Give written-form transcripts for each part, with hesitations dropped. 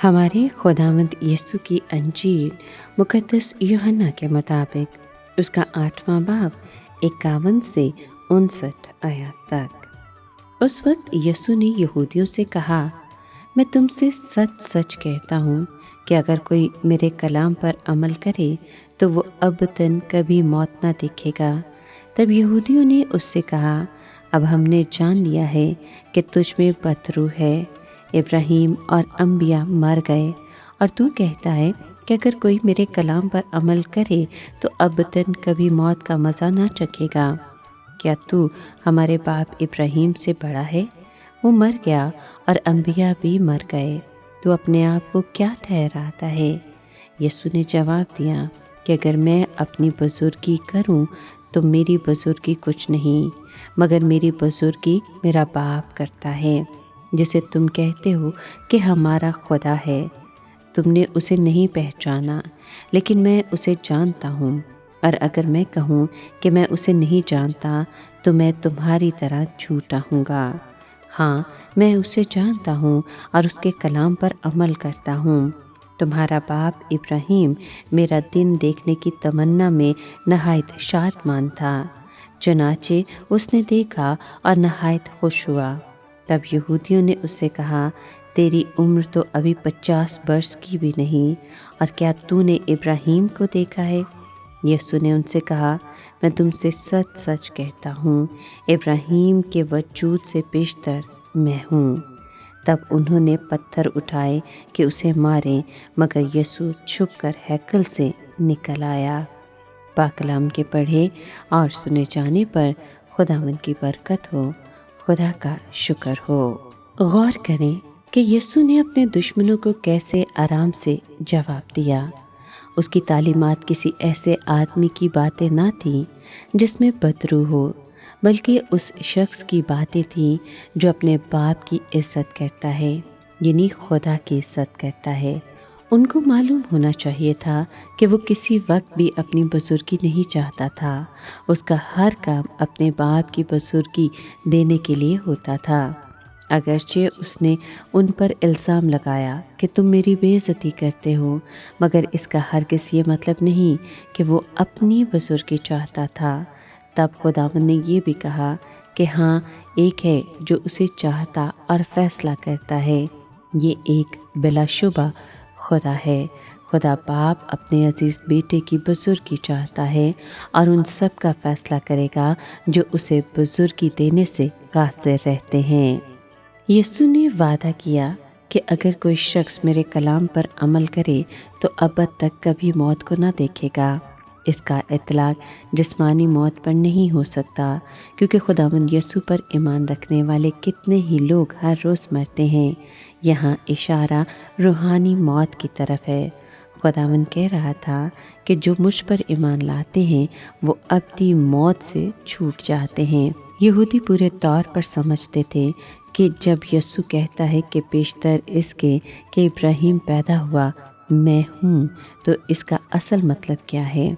ہمارے خداوند یسوع کی انجیل مقدس یوحنا کے مطابق اس کا 8واں باب 51 سے 59 آیات تک۔ اس وقت یسوع نے یہودیوں سے کہا، میں تم سے سچ سچ کہتا ہوں کہ اگر کوئی میرے کلام پر عمل کرے تو وہ ابداً کبھی موت نہ دیکھے گا۔ تب یہودیوں نے اس سے کہا، اب ہم نے جان لیا ہے کہ تجھ میں بدروح ہے۔ ابراہیم اور انبیاء مر گئے اور تو کہتا ہے کہ اگر کوئی میرے کلام پر عمل کرے تو ابداً کبھی موت کا مزہ نہ چکھے گا۔ کیا تو ہمارے باپ ابراہیم سے بڑا ہے؟ وہ مر گیا اور انبیاء بھی مر گئے، تو اپنے آپ کو کیا ٹھہراتا ہے؟ یسوع نے جواب دیا کہ اگر میں اپنی بزرگی کروں تو میری بزرگی کچھ نہیں، مگر میری بزرگی میرا باپ کرتا ہے، جسے تم کہتے ہو کہ ہمارا خدا ہے۔ تم نے اسے نہیں پہچانا، لیکن میں اسے جانتا ہوں، اور اگر میں کہوں کہ میں اسے نہیں جانتا تو میں تمہاری طرح جھوٹا ہوں گا۔ ہاں، میں اسے جانتا ہوں اور اس کے کلام پر عمل کرتا ہوں۔ تمہارا باپ ابراہیم میرا دن دیکھنے کی تمنا میں نہایت شادمان تھا، چنانچہ اس نے دیکھا اور نہایت خوش ہوا۔ تب یہودیوں نے اس سے کہا، تیری عمر تو ابھی 50 برس کی بھی نہیں، اور کیا تو نے ابراہیم کو دیکھا ہے؟ یسوع نے ان سے کہا، میں تم سے سچ سچ کہتا ہوں، ابراہیم کے وجود سے بیشتر میں ہوں۔ تب انہوں نے پتھر اٹھائے کہ اسے ماریں، مگر یسوع چھپ کر ہیکل سے نکل آیا۔ پاک کلام کے پڑھے اور سنے جانے پر خداوند کی برکت ہو، خدا کا شکر ہو۔ غور کریں کہ یسوع نے اپنے دشمنوں کو کیسے آرام سے جواب دیا۔ اس کی تعلیمات کسی ایسے آدمی کی باتیں نہ تھیں جس میں بدروح ہو، بلکہ اس شخص کی باتیں تھیں جو اپنے باپ کی عزت کرتا ہے، یعنی خدا کی عزت کرتا ہے۔ ان کو معلوم ہونا چاہیے تھا کہ وہ کسی وقت بھی اپنی بزرگی نہیں چاہتا تھا۔ اس کا ہر کام اپنے باپ کی بزرگی دینے کے لیے ہوتا تھا۔ اگرچہ اس نے ان پر الزام لگایا کہ تم میری بے عزتی کرتے ہو، مگر اس کا ہرگز یہ مطلب نہیں کہ وہ اپنی بزرگی چاہتا تھا۔ تب خداوند نے یہ بھی کہا کہ ہاں، ایک ہے جو اسے چاہتا اور فیصلہ کرتا ہے، یہ ایک بلا شبہ خدا ہے۔ خدا باپ اپنے عزیز بیٹے کی بزرگی چاہتا ہے اور ان سب کا فیصلہ کرے گا جو اسے بزرگی دینے سے قاصر رہتے ہیں۔ یسوع نے وعدہ کیا کہ اگر کوئی شخص میرے کلام پر عمل کرے تو ابد تک کبھی موت کو نہ دیکھے گا۔ اس کا اطلاق جسمانی موت پر نہیں ہو سکتا، کیونکہ خداوند یسوع پر ایمان رکھنے والے کتنے ہی لوگ ہر روز مرتے ہیں۔ یہاں اشارہ روحانی موت کی طرف ہے۔ خداوند کہہ رہا تھا کہ جو مجھ پر ایمان لاتے ہیں وہ ابدی موت سے چھوٹ جاتے ہیں۔ یہودی پورے طور پر سمجھتے تھے کہ جب یسوع کہتا ہے کہ بیشتر اس کے کہ ابراہیم پیدا ہوا میں ہوں، تو اس کا اصل مطلب کیا ہے؟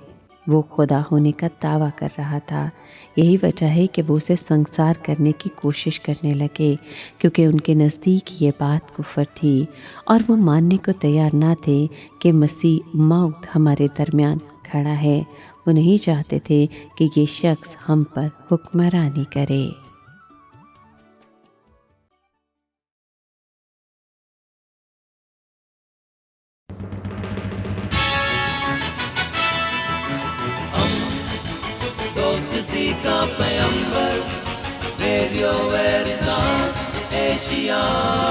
وہ خدا ہونے کا دعویٰ کر رہا تھا۔ یہی وجہ ہے کہ وہ اسے سنسار کرنے کی کوشش کرنے لگے، کیونکہ ان کے نزدیک یہ بات کفر تھی اور وہ ماننے کو تیار نہ تھے کہ مسیح موعود ہمارے درمیان کھڑا ہے۔ وہ نہیں چاہتے تھے کہ یہ شخص ہم پر حکمرانی کرے۔ دوستی کا پیمبر، ریڈیو ویریتاس ایشیا۔